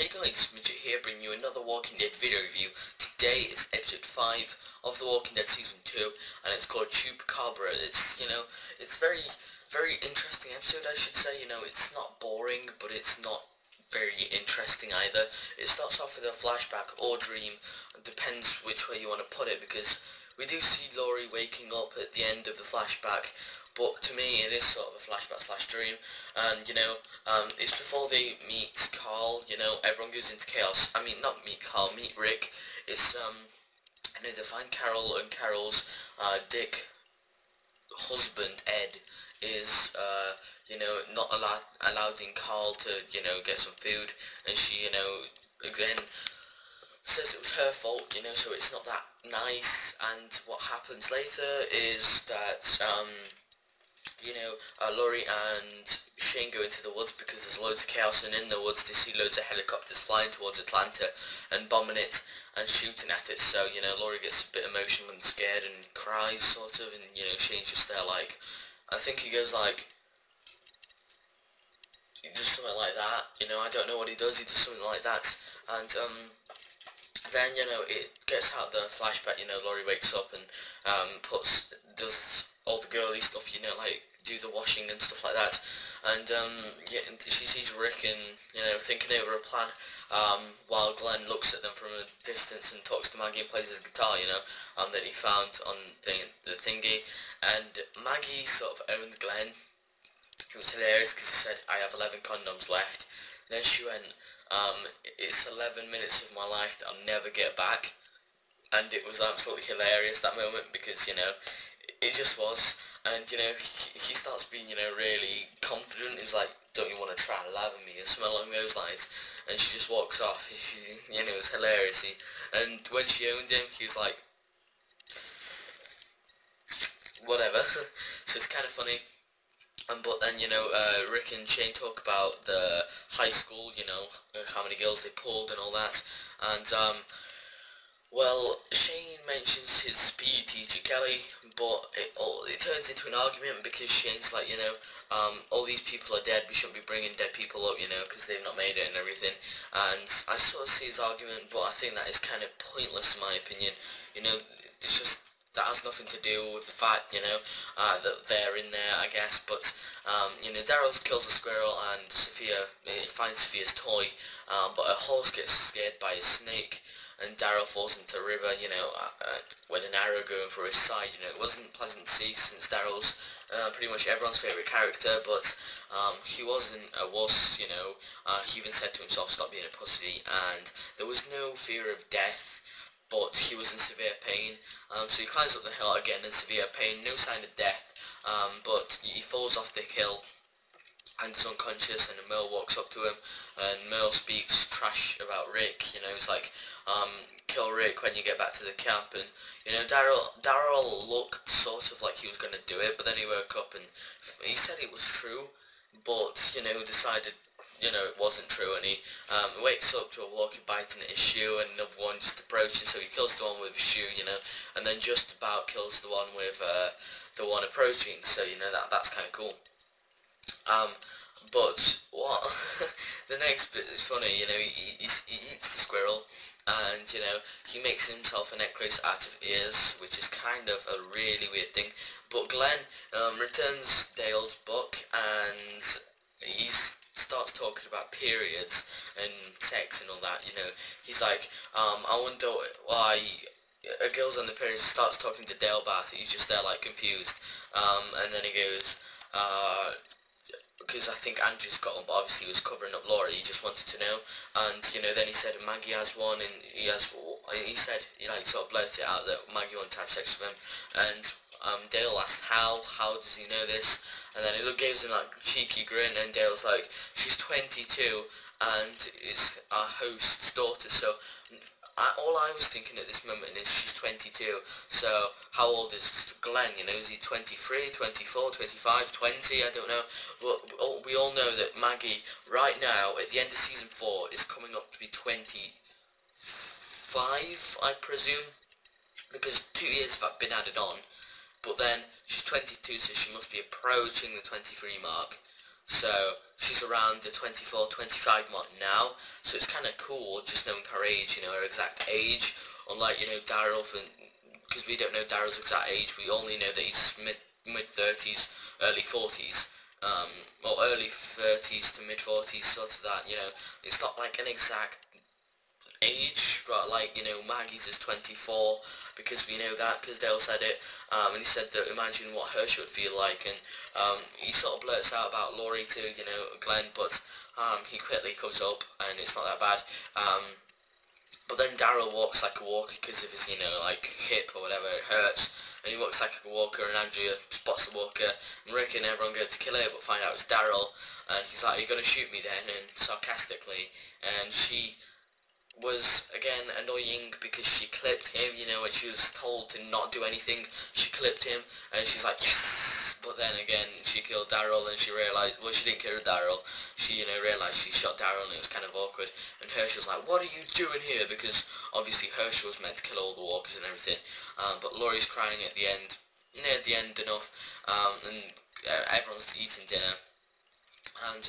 Hey guys, Midget here, bringing you another Walking Dead video review. Today is episode 5 of The Walking Dead Season 2, and it's called Chupacabra. It's, it's very interesting episode, I should say. It's not boring, but it's not very interesting either. It starts off with a flashback or dream, it depends which way you want to put it, because we do see Laurie waking up at the end of the flashback, but to me it is sort of a flashback slash dream, and it's before they meet Carl. Everyone goes into chaos. I mean, not meet Carl, meet Rick. It's they find Carol, and Carol's dick husband Ed is not allowed in Carl to get some food, and she again says it was her fault, so it's not that nice. And what happens later is that Laurie and Shane go into the woods because there's loads of chaos, and in the woods they see loads of helicopters flying towards Atlanta and bombing it and shooting at it. So Laurie gets a bit emotional and scared and cries sort of, and Shane's just there like, I think he goes like, just something like that, I don't know what he does something like that. And then it gets out the flashback. Laurie wakes up and does all the girly stuff, like do the washing and stuff like that, and she sees Rick and thinking over a plan, while Glenn looks at them from a distance and talks to Maggie and plays his guitar, that he found on the thingy. And Maggie sort of owned Glenn. It was hilarious because he said, "I have 11 condoms left." Then she went, "It's 11 minutes of my life that I'll never get back." And it was absolutely hilarious, that moment, because it just was. And he starts being really confident. He's like, "Don't you want to try loving me?" or something along those lines. And she just walks off. It was hilarious. And when she owned him, he was like, whatever. So it's kind of funny. But then Rick and Shane talk about the high school, how many girls they pulled and all that. And well, Shane mentions his PE teacher Kelly, but it turns into an argument because Shane's like, all these people are dead, we shouldn't be bringing dead people up, because they've not made it and everything. And I sort of see his argument, but I think that is kind of pointless in my opinion. It's just, that has nothing to do with the fact, that they're in there, I guess. But Daryl kills a squirrel, and Sophia finds Sophia's toy, but a horse gets scared by a snake, and Daryl falls into the river, with an arrow going through his side. It wasn't pleasant to see, since Daryl's pretty much everyone's favourite character, but he wasn't a wuss, he even said to himself, "Stop being a pussy," and there was no fear of death, but he was in severe pain. So he climbs up the hill again in severe pain, no sign of death, but he falls off the hill and is unconscious, and Merle walks up to him, and Merle speaks trash about Rick. He's like, "Kill Rick when you get back to the camp." And Daryl looked sort of like he was going to do it, but then he woke up and he said it was true, but decided it wasn't true, and he wakes up to a walker biting at his shoe, and another one just approaching, so he kills the one with his shoe, and then just about kills the one with the one approaching. So that's kind of cool. But what the next bit is funny. He eats the squirrel, and he makes himself a necklace out of ears, which is kind of a really weird thing. But Glenn returns Dale's book, and he starts talking about periods and sex and all that. He's like, "I wonder why a girl's on the period." Starts talking to Dale about it. He's just there like confused, and then he goes, because I think Andrew's got one, but obviously he was covering up Laurie, he just wanted to know. And then he said Maggie has one, and he said, he sort of blurted it out that Maggie wanted to have sex with him. And Dale asked how does he know this, and then it gives him that cheeky grin, and Dale's like, "She's 22 and it's our host's daughter." So all I was thinking at this moment is she's 22, so how old is Glenn? Is he 23, 24, 25, 20? I don't know. But we all know that Maggie, right now, at the end of Season 4, is coming up to be 25, I presume, because 2 years have been added on. But then, she's 22, so she must be approaching the 23 mark. So she's around the 24, 25 mark now, so it's kind of cool just knowing her age, you know, her exact age, unlike, you know, Daryl, because we don't know Daryl's exact age. We only know that he's mid-30s, early 40s, or early 30s to mid-40s, sort of that, you know. It's not like an exact age, right? Like, you know, Maggie's is 24, because we know that, because Dale said it, and he said that imagine what Hershel would feel like, and he sort of blurts out about Laurie to, you know, Glenn, but he quickly comes up, and it's not that bad. But then Daryl walks like a walker because of his, you know, like, hip or whatever, it hurts, and he walks like a walker, and Andrea spots the walker, and Rick and everyone go to kill her, but find out it's Daryl, and he's like, "Are you going to shoot me then?" and sarcastically, and she was, again, annoying because she clipped him, you know, when she was told to not do anything, she clipped him, and she's like, yes, but then again, she killed Daryl, and she realised, well, she didn't kill Daryl, she, you know, realised she shot Daryl, and it was kind of awkward, and Hershel's like, what are you doing here, because obviously Hershel was meant to kill all the walkers and everything, but Laurie's crying at the end, near the end enough, and everyone's eating dinner, and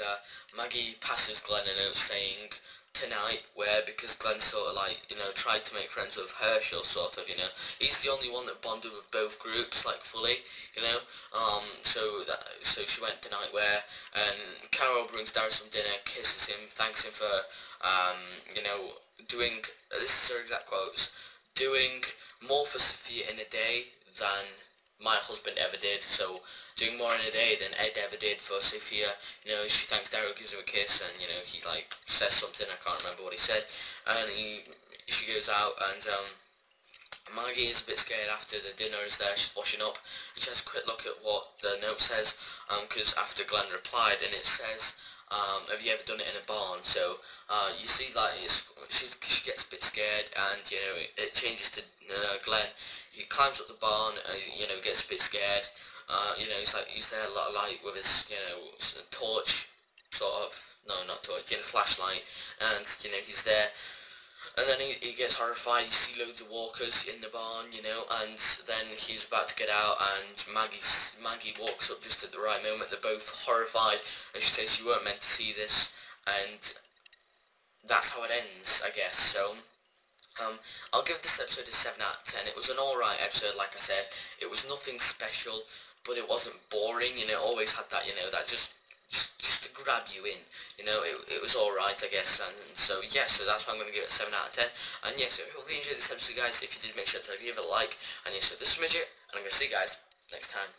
Maggie passes Glenn a note saying, tonight, where, because Glenn sort of like, you know, tried to make friends with Hershel, sort of, you know, he's the only one that bonded with both groups, like, fully, you know, so she went tonight where, and Carol brings Daryl some dinner, kisses him, thanks him for, you know, doing, this is her exact quotes, doing more for Sophia in a day than my husband ever did, so doing more in a day than Ed ever did for Sophia. You know, she thanks Daryl, gives him a kiss, and, you know, he, like, says something, I can't remember what he said, and she goes out, and, Maggie is a bit scared after the dinner is there, she's washing up, and she has a quick look at what the note says, because after Glenn replied, and it says, have you ever done it in a barn? So, you see, like, she gets a bit scared, and, you know, it changes to Glenn. He climbs up the barn, you know, gets a bit scared, you know, he's there a lot of light with his, you know, torch, sort of, no, not torch, you know, flashlight, and, you know, he's there, and then he gets horrified. You see loads of walkers in the barn, you know, and then he's about to get out, and Maggie walks up just at the right moment. They're both horrified, and she says, you weren't meant to see this, and that's how it ends, I guess. So I'll give this episode a 7 out of 10. It was an alright episode, like I said. It was nothing special, but it wasn't boring, you know, it always had that, you know, that just to grab you in, you know, it was alright, I guess, and so, yeah, so that's why I'm going to give it a 7 out of 10, and yeah, so hopefully you enjoyed this episode, guys. If you did, make sure to give it a like, and yeah, so this is Midget, and I'm going to see you guys next time.